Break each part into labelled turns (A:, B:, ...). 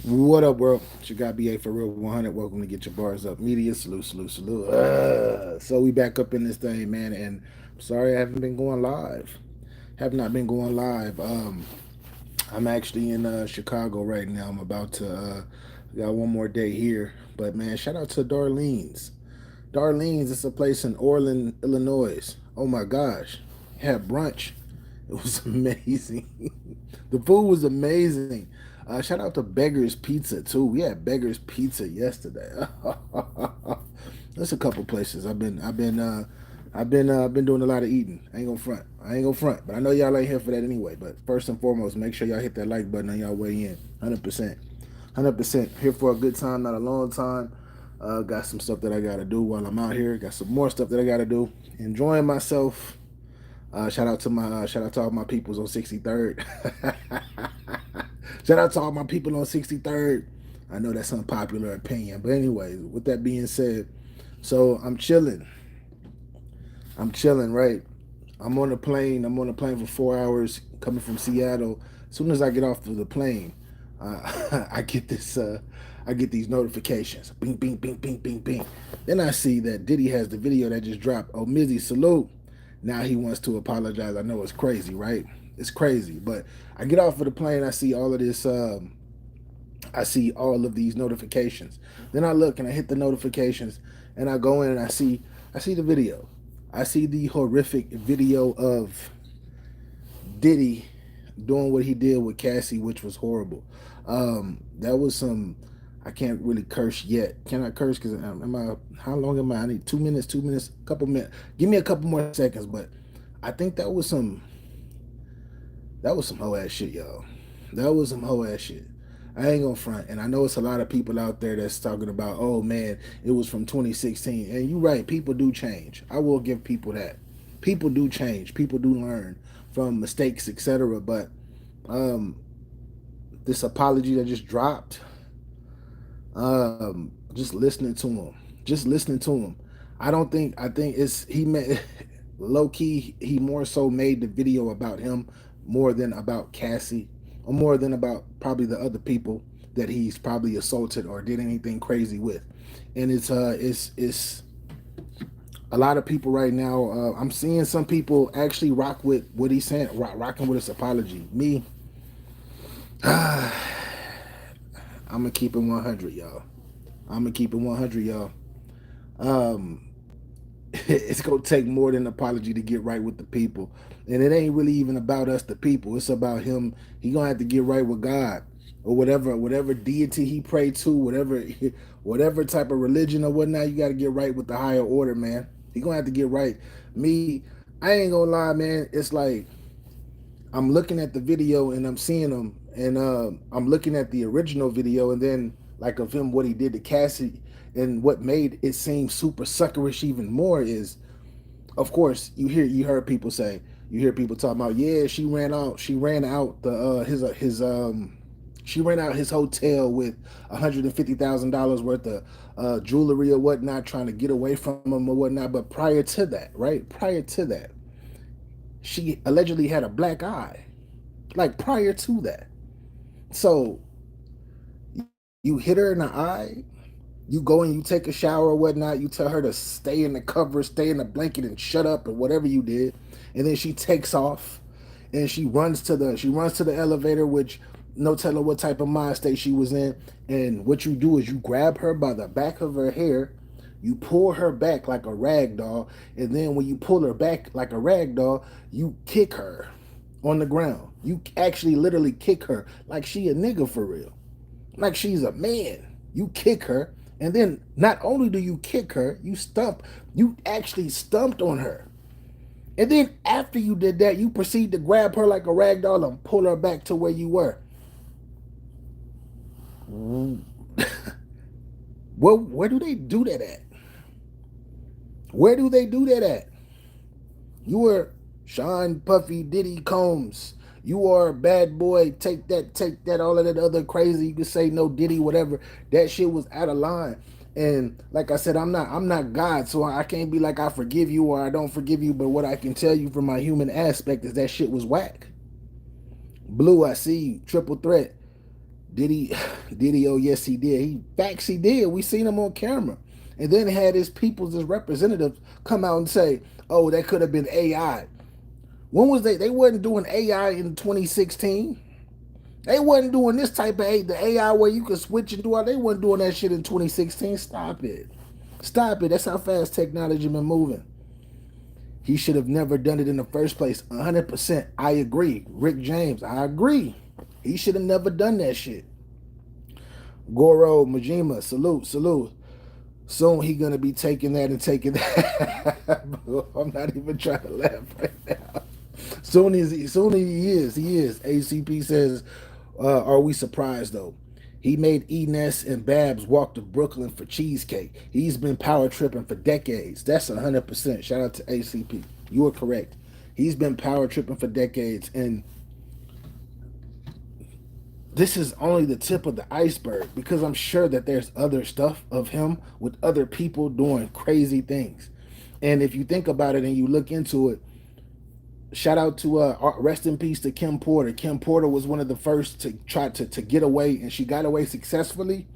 A: What up, world? It's your guy BA for real 100. Welcome to Get Your Bars Up Media. Salute, salute, salute. So we back up in this thing, man. And I'm sorry I haven't been going live. Have not been going live. I'm actually in Chicago right now. I'm about to got one more day here. But man, shout out to Darlene's. Darlene's is a place in Orland, Illinois. Oh my gosh, had brunch. It was amazing. The food was amazing. Shout out to Beggar's Pizza too. We had Beggar's Pizza yesterday. There's a couple places I've been doing a lot of eating. I ain't gonna front. I ain't gonna front. But I know y'all ain't here for that anyway. But first and foremost, make sure y'all hit that like button on y'all way in. 100%. 100% here for a good time, not a long time. Got some stuff that I gotta do while I'm out here. Got some more stuff that I gotta do. Enjoying myself. Shout out to all my peoples on 63rd. Shout out to all my people on 63rd. I know that's unpopular opinion, but anyway, with that being said, so I'm chilling. I'm chilling, right? I'm on the plane. I'm on the plane for 4 hours coming from Seattle. As soon as I get off of the plane, I get this. I get these notifications. Bing, bing, bing, bing, bing, bing. Then I see that Diddy has the video that just dropped. Oh, Mizzy, salute. Now he wants to apologize. I know it's crazy, right? It's crazy. But I get off of the plane. I see all of this. I see all of these notifications. Then I look and I hit the notifications, and I go in and I see the video. I see the horrific video of Diddy doing what he did with Cassie, which was horrible. That was some. I can't really curse yet. Can I curse? Because am I? How long am I? I need 2 minutes. 2 minutes. A couple minutes. Give me a couple more seconds. But I think that was some. That was some hoe ass shit, y'all. That was some hoe ass shit. I ain't gonna front. And I know it's a lot of people out there that's talking about, oh man, it was from 2016. And you're right, people do change. I will give people that. People do change. People do learn from mistakes, etc. But um, this apology that just dropped, just listening to him, just listening to him. I think it's he made low key. He more so made the video about him more than about Cassie, or more than about probably the other people that he's probably assaulted or did anything crazy with. And it's a lot of people right now. I'm seeing some people actually rock with what he's saying, rocking with his apology. Me, I'm gonna keep it 100, y'all. I'm gonna keep it 100, y'all. Um, it's gonna take more than an apology to get right with the people, and it ain't really even about us, the people. It's about him. He gonna have to get right with God or whatever deity he prayed to, whatever type of religion or whatnot. You got to get right with the higher order, man. He gonna have to get right. Me, I ain't gonna lie, man. It's like I'm looking at the video and I'm seeing him, and I'm looking at the original video, and then like of him what he did to Cassie, and what made it seem super suckerish even more is, of course, you heard people say, you hear people talking about, yeah, she ran out the she ran out his hotel with $150,000 worth of jewelry or whatnot, trying to get away from him or whatnot. But prior to that, right? Prior to that, she allegedly had a black eye. Like prior to that. So you hit her in the eye, you go and you take a shower or whatnot, you tell her to stay in the cover, stay in the blanket and shut up or whatever you did, and then she takes off and she runs to the elevator, which no telling what type of mind state she was in. And what you do is you grab her by the back of her hair, you pull her back like a rag doll, and then when you pull her back like a rag doll, you kick her on the ground. You actually literally kick her like she a nigga for real, like she's a man. You kick her, and then not only do you kick her, you actually stumped on her. And then after you did that, you proceed to grab her like a rag doll and pull her back to where you were. Well, where do they do that at? Where do they do that at? You were Sean Puffy Diddy Combs. You are a bad boy. Take that, all of that other crazy. You could say no Diddy, whatever. That shit was out of line. And like I said, I'm not God, so I can't be like I forgive you or I don't forgive you. But what I can tell you from my human aspect is that shit was whack. Blue, I see you. Triple threat. Diddy, Diddy, oh yes he did. He did. We seen him on camera, and then had his people's as representatives come out and say, "Oh, that could have been AI." When was they? They wasn't doing AI in 2016. They wasn't doing this type of the AI where you could switch and do all. They wasn't doing that shit in 2016. Stop it. Stop it. That's how fast technology been moving. He should have never done it in the first place. 100%. I agree. Rick James, I agree. He should have never done that shit. Goro Majima, salute, salute. Soon he gonna be taking that and taking that. I'm not even trying to laugh right now. Soon he is. ACP says, are we surprised though? He made Ness and Babs walk to Brooklyn for cheesecake. He's been power tripping for decades. That's 100%. Shout out to ACP. You are correct. He's been power tripping for decades, and this is only the tip of the iceberg because I'm sure that there's other stuff of him with other people doing crazy things. And if you think about it and you look into it, shout out to rest in peace to Kim Porter. Kim Porter was one of the first to try to get away, and she got away successfully,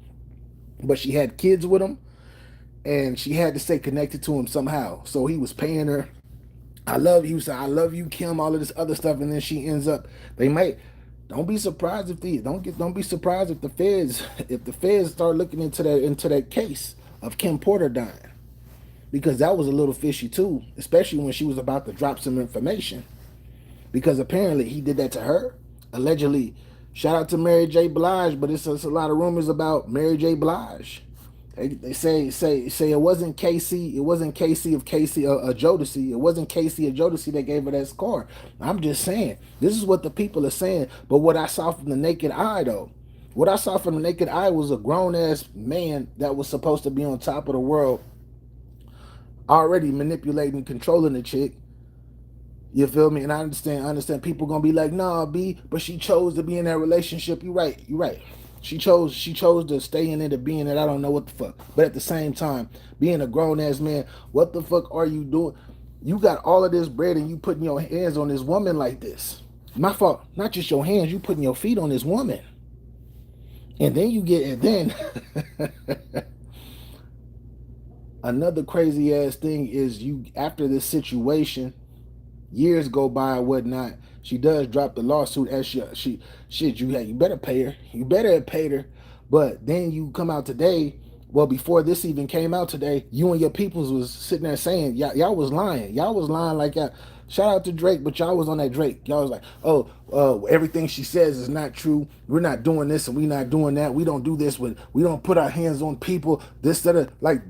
A: but she had kids with him, and she had to stay connected to him somehow. So he was paying her, I love you, so I love you, Kim, all of this other stuff, and then she ends up, they might, don't be surprised if don't be surprised if the feds start looking into that case of Kim Porter dying, because that was a little fishy too, especially when she was about to drop some information, because apparently he did that to her, allegedly. Shout out to Mary J. Blige, but it's a lot of rumors about Mary J. Blige. They say it wasn't Casey. It wasn't Casey of Casey Jodeci. It wasn't Casey of Jodeci that gave her that scar. I'm just saying this is what the people are saying. But what I saw from the naked eye, though, what I saw from the naked eye was a grown ass man that was supposed to be on top of the world, already manipulating, controlling the chick. You feel me? And I understand people gonna be like, nah, B, but she chose to be in that relationship. You right, you right. She chose to stay in it to be in it. I don't know what the fuck. But at the same time, being a grown ass man, what the fuck are you doing? You got all of this bread and you putting your hands on this woman like this. My fault. Not just your hands, you putting your feet on this woman. And then another crazy ass thing is you after this situation, years go by and whatnot. She does drop the lawsuit as she shit. You better pay her. You better have paid her. But then you come out today. Well, before this even came out today, you and your peoples was sitting there saying y'all was lying. Y'all was lying like y'all. Shout out to Drake, but y'all was on that Drake. Y'all was like, everything she says is not true. We're not doing this and we not doing that. We don't do this. We don't put our hands on people. This, that, like,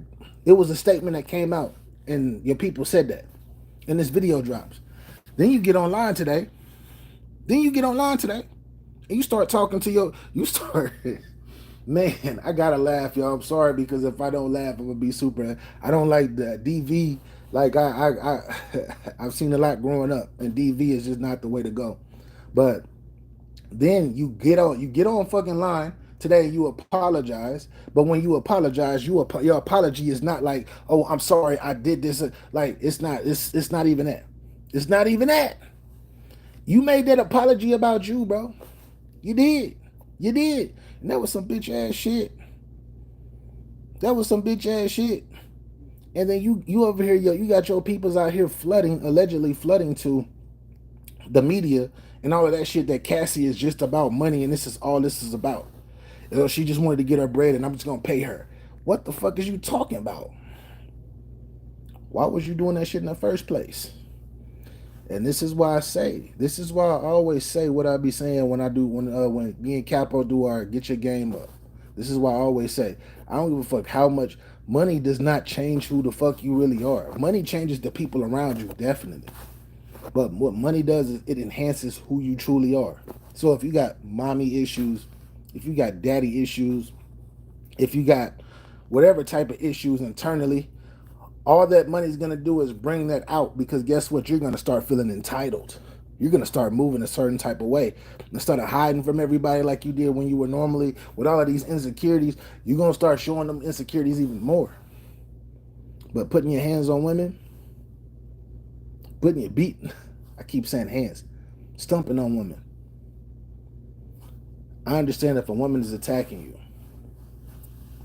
A: it was a statement that came out, and your people said that, and this video drops. Then you get online today. And you start talking to you start, man, I gotta laugh, y'all. I'm sorry, because if I don't laugh, I'm gonna be super, I don't like the DV. Like, I've seen a lot growing up, and DV is just not the way to go. But then you get on fucking line today, you apologize, but when you apologize, your apology is not like, oh, I'm sorry, I did this. Like, it's not even that. It's not even that. You made that apology about you, bro. You did. And that was some bitch ass shit. And then you over here, you got your peoples out here allegedly flooding to the media and all of that shit, that Cassie is just about money and this is all this is about. She just wanted to get her bread and I'm just gonna pay her. What the fuck is you talking about? Why was you doing that shit in the first place? And this is why I always say what I be saying when me and Capo do our get your game up. This is why I always say, I don't give a fuck how much money does not change who the fuck you really are. Money changes the people around you, definitely. But what money does is it enhances who you truly are. So if you got mommy issues, if you got daddy issues, if you got whatever type of issues internally, all that money is going to do is bring that out, because guess what? You're going to start feeling entitled. You're going to start moving a certain type of way. Instead of hiding from everybody like you did when you were normally with all of these insecurities, you're going to start showing them insecurities even more. But putting your hands on women, I keep saying hands, stumping on women. I understand if a woman is attacking you,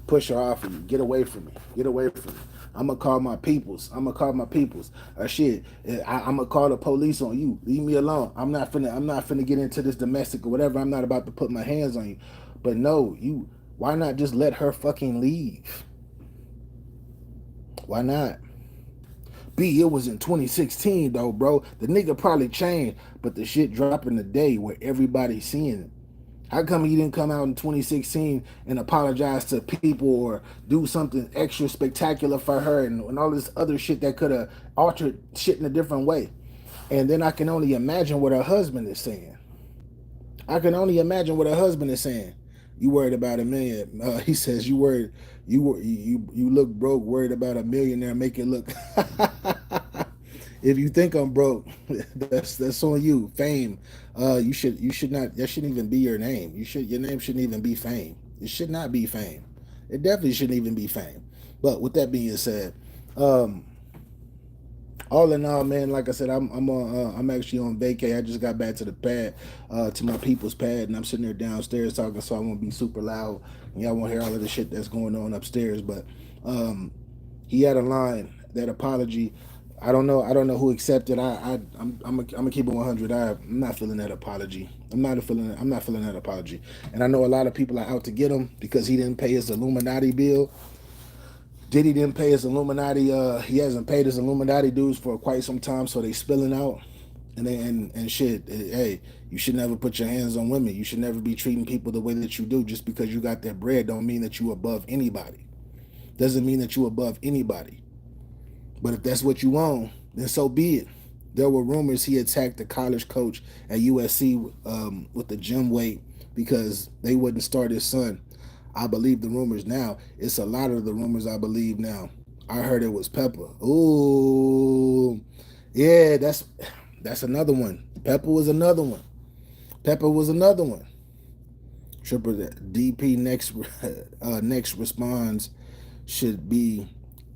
A: push her off of you. Get away from me. Get away from me. I'm gonna call my peoples. I'm gonna call my peoples. Shit. I'm gonna call the police on you. Leave me alone. I'm not finna get into this domestic or whatever. I'm not about to put my hands on you. But no, you. Why not just let her fucking leave? Why not? B, it was in 2016 though, bro. The nigga probably changed, but the shit dropping today where everybody's seeing it. How come he didn't come out in 2016 and apologize to people or do something extra spectacular for her and all this other shit that could have altered shit in a different way? And then I can only imagine what her husband is saying. I can only imagine what her husband is saying. You worried about a million? He says you worried. You look broke. Worried about a millionaire. Make it look. If you think I'm broke, that's on you. Fame. You should not. That shouldn't even be your name. Your name shouldn't even be fame. It should not be fame. It definitely shouldn't even be fame. But with that being said, um, all in all, man, like I said, I'm actually on vacay. I just got back to the pad, to my people's pad, and I'm sitting there downstairs talking, so I won't be super loud, and y'all won't hear all of the shit that's going on upstairs. But he had a line, that apology. I don't know who accepted. I'm gonna keep it 100. I'm not feeling that apology. I'm not feeling that apology. And I know a lot of people are out to get him because he didn't pay his Illuminati bill. Diddy didn't pay his Illuminati. He hasn't paid his Illuminati dues for quite some time, so they spilling out. And shit. Hey, you should never put your hands on women. You should never be treating people the way that you do. Just because you got that bread, don't mean that you above anybody. Doesn't mean that you above anybody. But if that's what you want, then so be it. There were rumors he attacked the college coach at USC with the gym weight because they wouldn't start his son. I believe the rumors now. It's a lot of the rumors I believe now. I heard it was Pepper. Ooh, yeah, that's another one. Pepper was another one. Pepper was another one. Triple DP next responds should be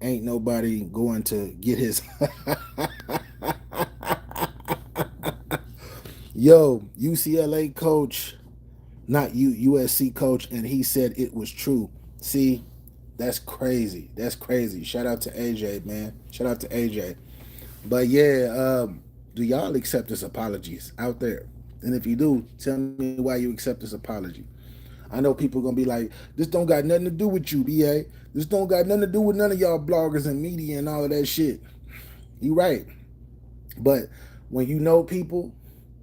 A: ain't nobody going to get his. Yo, UCLA coach, not USC coach, and he said it was true. See, that's crazy. That's crazy. Shout out to AJ, man. Shout out to AJ. But yeah, do y'all accept his apologies out there? And if you do, tell me why you accept his apology. I know people gonna be like, this don't got nothing to do with you, BA. This don't got nothing to do with none of y'all bloggers and media and all of that shit. You right. But when you know people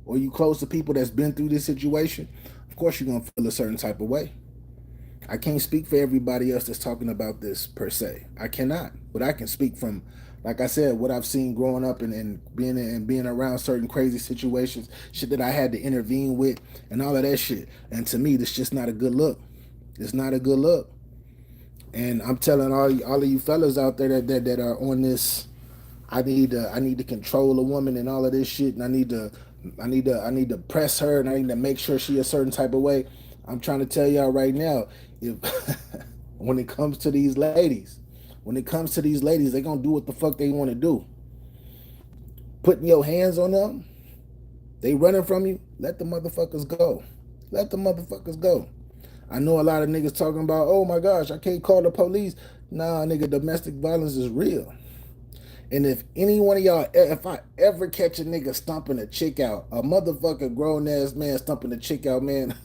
A: or you close to people that's been through this situation, of course you're gonna feel a certain type of way. I can't speak for everybody else that's talking about this per se. I cannot. But I can speak from, like I said, what I've seen growing up and being around certain crazy situations, shit that I had to intervene with, and all of that shit. And to me, this just not a good look. It's not a good look. And I'm telling all of you fellas out there that are on this, I need to control a woman and all of this shit, and I need to press her, and I need to make sure she a certain type of way. I'm trying to tell y'all right now, if when it comes to these ladies, they gonna do what the fuck they want to do. Putting your hands on them, they running from you. Let the motherfuckers go. Let the motherfuckers go. I know a lot of niggas talking about, oh my gosh, I can't call the police. Nah, nigga, domestic violence is real. And if any one of y'all, if I ever catch a nigga stumping a chick out, a motherfucking grown ass man stumping a chick out, man,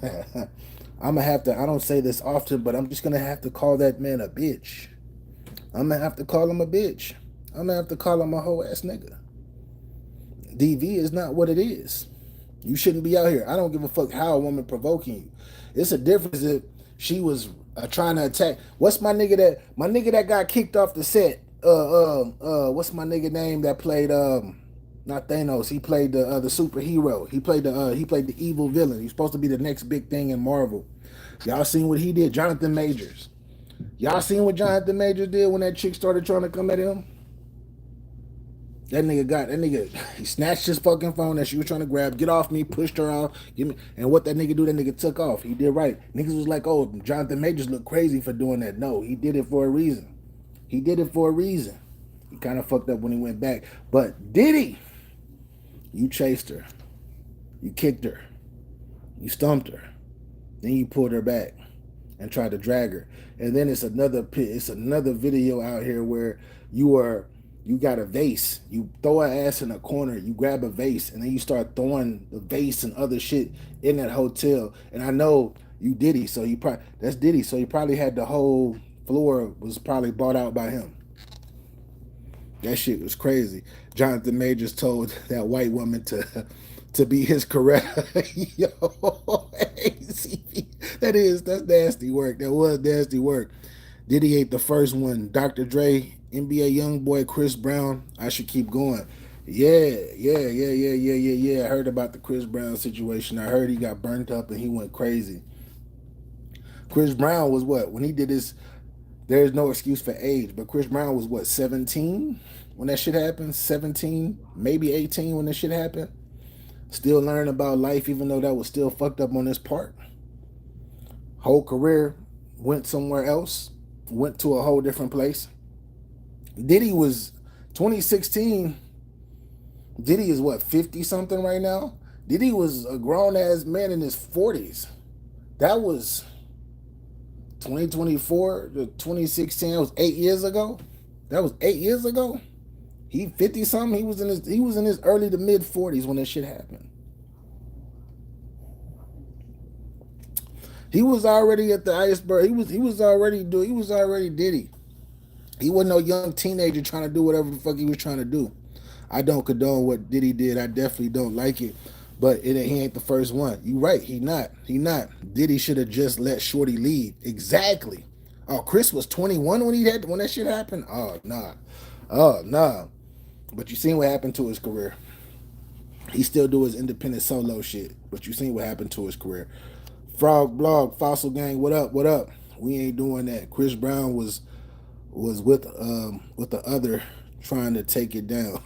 A: I'm gonna have to, I don't say this often, but I'm just gonna have to call that man a bitch. I'm gonna have to call him a bitch. I'm gonna have to call him a whole ass nigga. DV is not what it is. You shouldn't be out here. I don't give a fuck how a woman provoking you. It's a difference if she was trying to attack. What's my nigga that got kicked off the set? What's my nigga name that played not Thanos? He played the superhero. He played the evil villain. He's supposed to be the next big thing in Marvel. Y'all seen what he did? Jonathan Majors. Y'all seen what Jonathan Majors did when that chick started trying to come at him? He snatched his fucking phone that she was trying to grab, get off me, pushed her off, give me, and what that nigga do, that nigga took off. He did right. Niggas was like, oh, Jonathan Majors look crazy for doing that. No, he did it for a reason. He did it for a reason. He kind of fucked up when he went back. But Diddy, you chased her. You kicked her. You stumped her. Then you pulled her back and tried to drag her. And then it's another video out here where you got a vase. You throw her ass in a corner, you grab a vase, and then you start throwing the vase and other shit in that hotel. And I know you Diddy, so you probably that's Diddy, so you probably had the whole floor was probably bought out by him. That shit was crazy. Jonathan Majors told that white woman to be his correct. Yo, that's nasty work. That was nasty work. Diddy ain't the first one. Dr. Dre, NBA YoungBoy, Chris Brown. I should keep going. Yeah. I heard about the Chris Brown situation. I heard he got burnt up and he went crazy. Chris Brown was what? When he did this, there's no excuse for age, but Chris Brown was what, 17 when that shit happened? 17, maybe 18 when that shit happened. Still learning about life, even though that was still fucked up on his part. Whole career went somewhere else, went to a whole different place. Diddy was 2016. Diddy is what, 50 something right now? Diddy was a grown ass man in his 40s. That was 2024 to 2016. That was 8 years ago. That was 8 years ago. He 50 something. He was in his early to mid 40s when that shit happened. He was already at the iceberg. He was already Diddy. He wasn't no young teenager trying to do whatever the fuck he was trying to do. I don't condone what Diddy did. I definitely don't like it. But he ain't the first one. You right, he not. Diddy should have just let Shorty lead. Exactly. Oh, Chris was 21 when that shit happened? Oh, nah. But you seen what happened to his career. He still do his independent solo shit. But you seen what happened to his career. Frog Blog, Fossil Gang, what up? We ain't doing that. Chris Brown was with the other trying to take it down.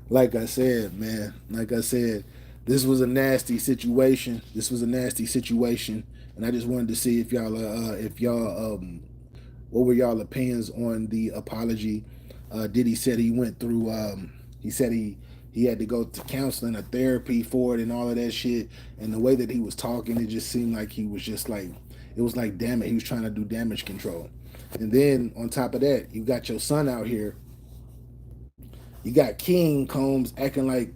A: Like I said, man. This was a nasty situation. And I just wanted to see if y'all what were y'all opinions on the apology? Diddy said he went through. He said he had to go to counseling or therapy for it and all of that shit. And the way that he was talking, it just seemed like he was just like, it was like, damn it, he was trying to do damage control. And then on top of that, you got your son out here. You got King Combs acting like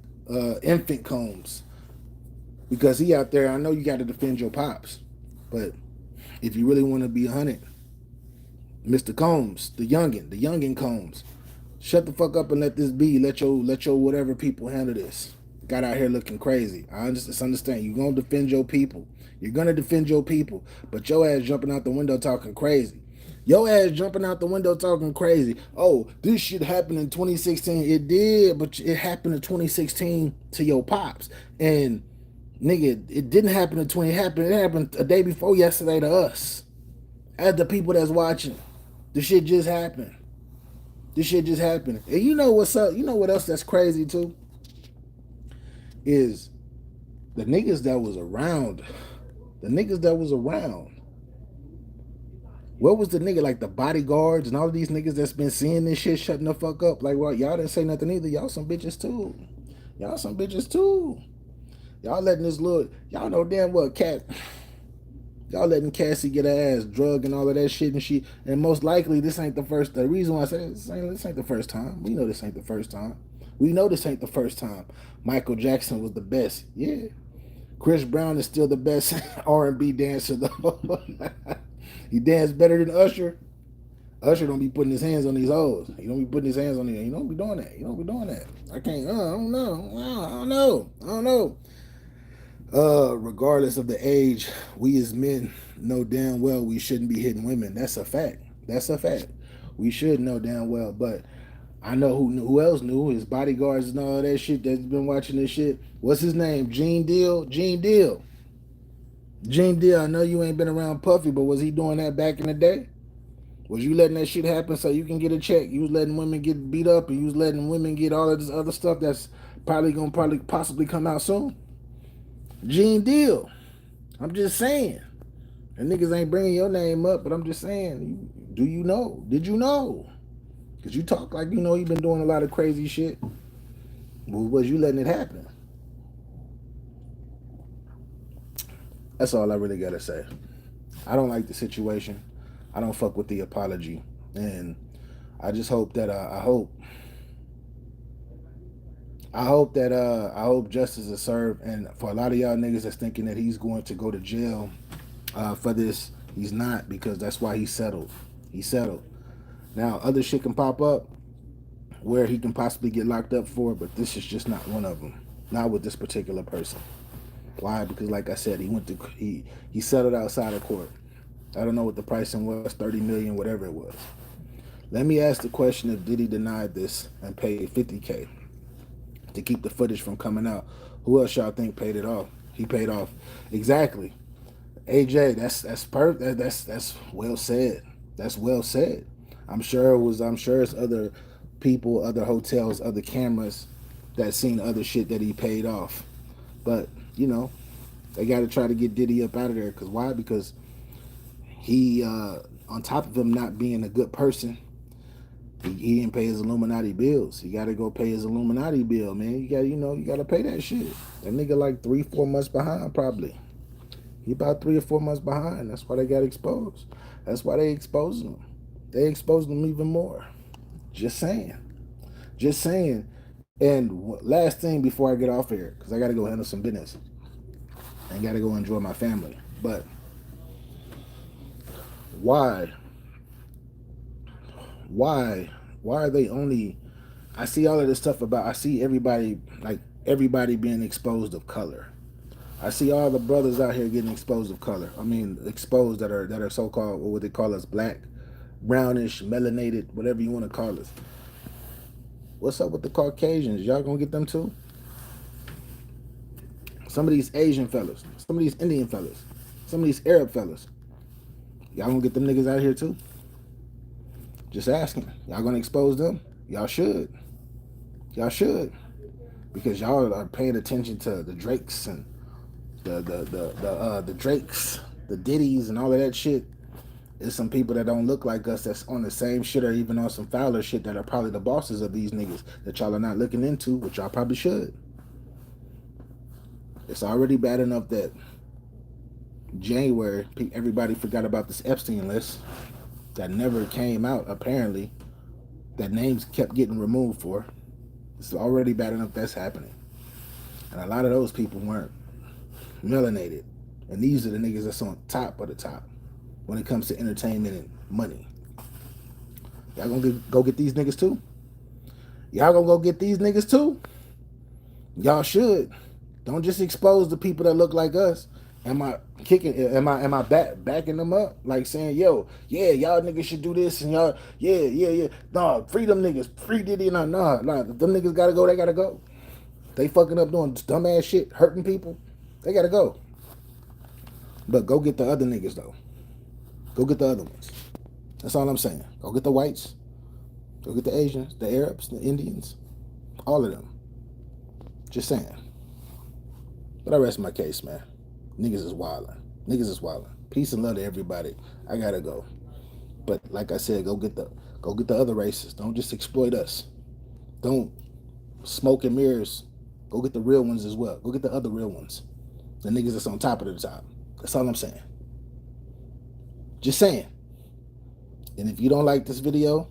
A: infant Combs because he out there. I know you got to defend your pops, but if you really want to be 100, Mr. Combs, the youngin Combs, shut the fuck up and let this be. Let your whatever people handle this. Got out here looking crazy. I understand. You're gonna defend your people. But your ass jumping out the window talking crazy. Oh, this shit happened in 2016. It did, but it happened in 2016 to your pops. And nigga, it didn't happen in 20. It happened a day before yesterday to us. As the people that's watching. This shit just happened. And you know what's up? You know what else that's crazy too? Is the niggas that was around. What was the nigga, like the bodyguards and all of these niggas that's been seeing this shit shutting the fuck up? Like, well, y'all didn't say nothing either. Y'all some bitches too. Y'all letting this little, y'all know damn well y'all letting Cassie get her ass drugged and all of that shit and most likely this ain't the first. The reason why I say this ain't the first time. We know this ain't the first time. Michael Jackson was the best. Yeah. Chris Brown is still the best R&B dancer though. He danced better than Usher. Usher don't be putting his hands on these hoes. He don't be putting his hands on these. He don't be doing that. I can't. I don't know. Regardless of the age, we as men know damn well we shouldn't be hitting women. That's a fact. We should know damn well. But I know who else knew. His bodyguards and all that shit that's been watching this shit. What's his name? Gene Deal. I know you ain't been around Puffy, but was he doing that back in the day? Was you letting that shit happen so you can get a check? You was letting women get beat up and you was letting women get all of this other stuff that's possibly come out soon? Gene Deal. I'm just saying. And niggas ain't bringing your name up, but I'm just saying, do you know? Did you know? Because you talk like you know you've been doing a lot of crazy shit. Well, was you letting it happen? That's all I really gotta say. I don't like the situation. I don't fuck with the apology, and I just hope that I hope justice is served. And for a lot of y'all niggas that's thinking that he's going to go to jail for this, he's not, because that's why he settled. He settled. Now other shit can pop up where he can possibly get locked up for, but this is just not one of them. Not with this particular person. Why? Because like I said, he settled outside of court. I don't know what the pricing was, 30 million, whatever it was. Let me ask the question: if Diddy denied this and paid 50K to keep the footage from coming out, who else y'all think paid it off? He paid off. Exactly. AJ, that's well said. That's well said. I'm sure it's other people, other hotels, other cameras that seen other shit that he paid off. But, they got to try to get Diddy up out of there. Because why? Because he, on top of him not being a good person, he didn't pay his Illuminati bills. He got to go pay his Illuminati bill, man. You got to pay that shit. That nigga like 3-4 months behind, probably. He about 3 or 4 months behind. That's why they got exposed. That's why they exposed him. They exposed him even more. Just saying. Just saying. And last thing before I get off here, because I got to go handle some business and got to go enjoy my family. But why are they only? I see all of this stuff I see everybody being exposed of color. I see all the brothers out here getting exposed of color. I mean, exposed that are so called, what would they call us, black, brownish, melanated, whatever you want to call us. What's up with the Caucasians? Y'all gonna get them too? Some of these Asian fellas, some of these Indian fellas, some of these Arab fellas, y'all gonna get them niggas out here too? Just asking. Y'all gonna expose them? Y'all should. Y'all should. Because y'all are paying attention to the Drakes and the Drakes, the Diddies and all of that shit. There's some people that don't look like us that's on the same shit or even on some fouler shit that are probably the bosses of these niggas that y'all are not looking into, which y'all probably should. It's already bad enough that January, everybody forgot about this Epstein list that never came out, apparently, that names kept getting removed for. It's already bad enough that's happening. And a lot of those people weren't melanated. And these are the niggas that's on top of the top when it comes to entertainment and money. Y'all gonna go get these niggas too? Y'all gonna go get these niggas too? Y'all should. Don't just expose the people that look like us. Am I backing them up? Like saying, yo, yeah, y'all niggas should do this and y'all, yeah. Nah, free them niggas. Free Diddy. Nah. If them niggas gotta go, they gotta go. They fucking up doing dumbass shit, hurting people. They gotta go. But go get the other niggas though. Go get the other ones. That's all I'm saying. Go get the whites. Go get the Asians, the Arabs, the Indians. All of them. Just saying. But I rest my case, man. Niggas is wildin'. Niggas is wildin'. Peace and love to everybody. I gotta go. But like I said, go get the other races. Don't just exploit us. Don't smoke and mirrors. Go get the real ones as well. Go get the other real ones. The niggas that's on top of the top. That's all I'm saying. Just saying. And if you don't like this video,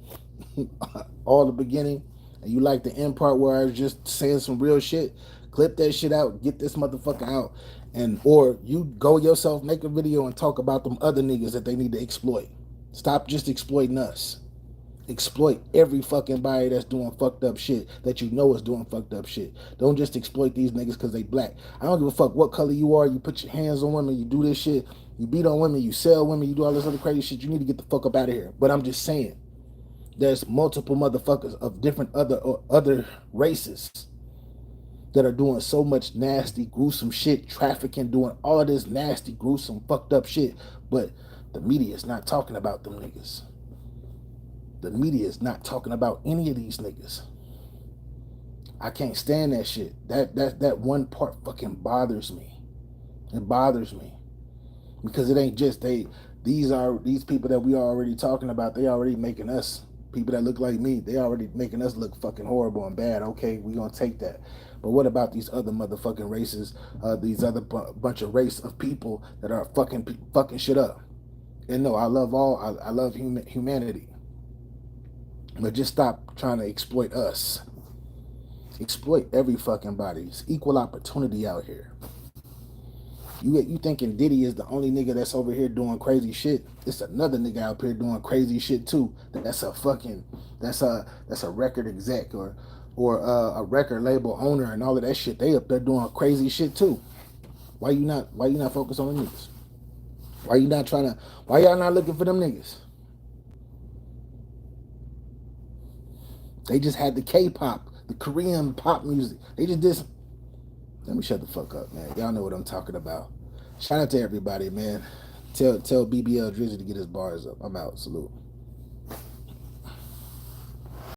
A: all the beginning, and you like the end part where I was just saying some real shit, clip that shit out, get this motherfucker out, and or you go yourself, make a video and talk about them other niggas that they need to exploit. Stop just exploiting us. Exploit every fucking body that's doing fucked up shit that you know is doing fucked up shit. Don't just exploit these niggas because they black. I don't give a fuck what color you are. You put your hands on women, you do this shit, you beat on women, you sell women, you do all this other crazy shit. You need to get the fuck up out of here. But I'm just saying, there's multiple motherfuckers of different other races that are doing so much nasty, gruesome shit, trafficking, doing all of this nasty, gruesome, fucked up shit. But the media is not talking about them niggas. The media is not talking about any of these niggas. I can't stand that shit. That one part fucking bothers me. It bothers me. Because it ain't just these people that we are already talking about, they already making us, people that look like me, they already making us look fucking horrible and bad. Okay, we gonna take that. But what about these other motherfucking races? These other bunch of race of people that are fucking shit up. And no, I love all. I love humanity. But just stop trying to exploit us. Exploit every fucking body. It's equal opportunity out here. You thinking Diddy is the only nigga that's over here doing crazy shit? It's another nigga out here doing crazy shit too. That's a record exec or a record label owner and all of that shit. They up there doing crazy shit too. Why you not focused on the niggas? Why y'all not looking for them niggas? They just had the K-pop, the Korean pop music. They just did. Let me shut the fuck up, man. Y'all know what I'm talking about. Shout out to everybody, man. Tell BBL Drizzy to get his bars up. I'm out. Salute.